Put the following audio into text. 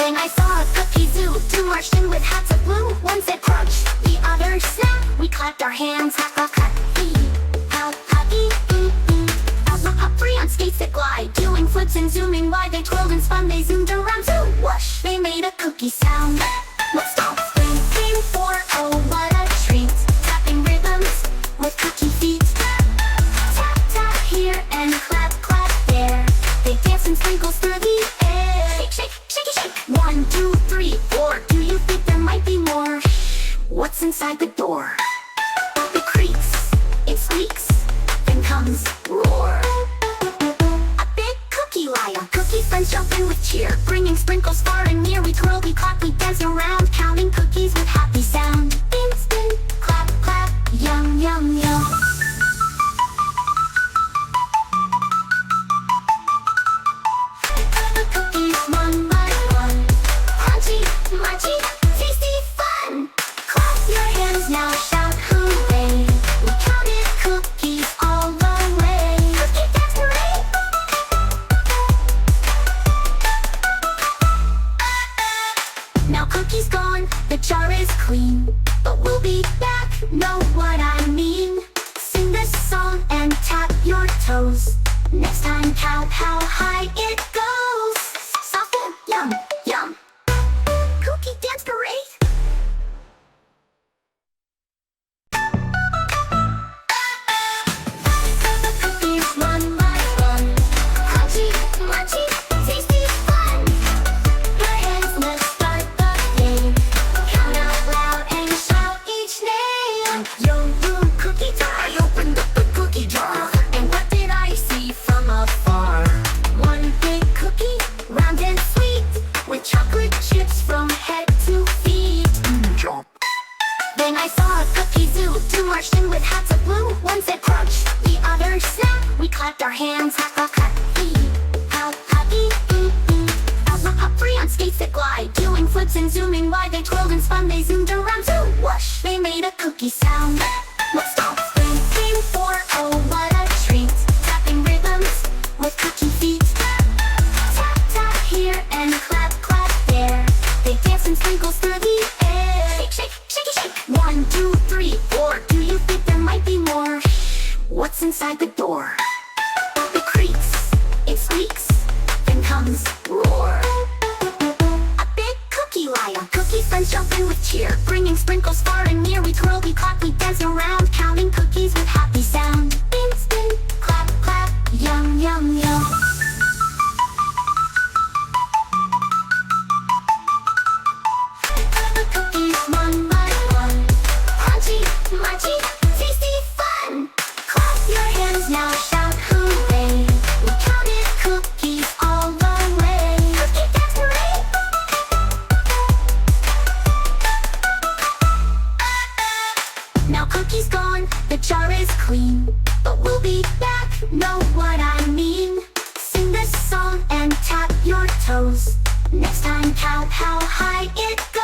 Then I saw a cookie zoo. Two marched in with hats of blue. One said crunch, the other snap. We clapped our hands, ha ha ha, hee. How, ha, ee, ee, ee. Hop, hop, hop, free on skates that glide. Doing flips and zooming wide. They twirled and spun, they zoomed around. Zoo, whoosh, they made a cookie sound. Let's stomp, spring, spring, four, oh, what a treat. Tapping rhythms with cookie feet. Tap, tap here and clap, clap there. They dance in sprinkles through the air. Shake, shake, shake, shake. 1, 2, 3, 4. Do you think there might be more? What's inside the door? It creaks, it squeaks, then comes roar. A big cookie lion. Cookie friends jump in with cheer, bringing sprinkles far and near. We twirl, we clap, we dance around, counting cookies with happy sound. Spin, spin, clap, clap, yum, yum, yum. The cookies one by one, crunchy, munchy, tasty, fun. Clap your hands now, shout hooray. We counted cookies all the way. Cookie dance parade. Now cookies gone, the jar is clean, but we'll be back, know what I mean. Sing this song and tap your toes. Next time count how high it goes. Soft and yum, yum. Cookie dance parade. The cookies one by one, crunchy, munchy, tasty, fun. Your hands, let's start the game. Count out loud and shout each name. Yo, boom, cookie jar. I opened up the cookie jar, and what did I see from afar? One big cookie, round and sweet, with chocolate chips from head to feet. Jump. Then I saw a cookie zoo. Two marched in with hats of blue. One said crunch, the other snap. We clapped our hands, ha ha ha, hee. How, ha, ee, ee, ee. Hop, hop, hop, free on skates that glide. Doing flips and zooming wide. They twirled and spun, they zoomed around. Zoo, whoosh, they made a cookie sound. Let's stomp, spring, spring, four, oh, what a treat. Tapping rhythms with cookie feet. Tap, tap here and clap, clap there. They dance in sprinkles through the air. Shake, shake, shake, shake. 1, 2, 3, 4. Do you think there might be more? What's inside the door? It creaks, it squeaks, then comes roar. A big cookie lion. Cookie friends jump in with cheer, bringing sprinkles far and near. We twirl, we clap, we dance around, counting cookies with happy sound. Spin, spin, clap, clap, yum, yum, yum. The cookies one by one, crunchy, munchy, tasty, fun. Clap your hands now, shout hooray. We counted cookies all the way. Cookie dance parade. Now cookies gone, the jar is clean, but we'll be back, know what I mean. Sing this song and tap your toes. Next time count how high it goes.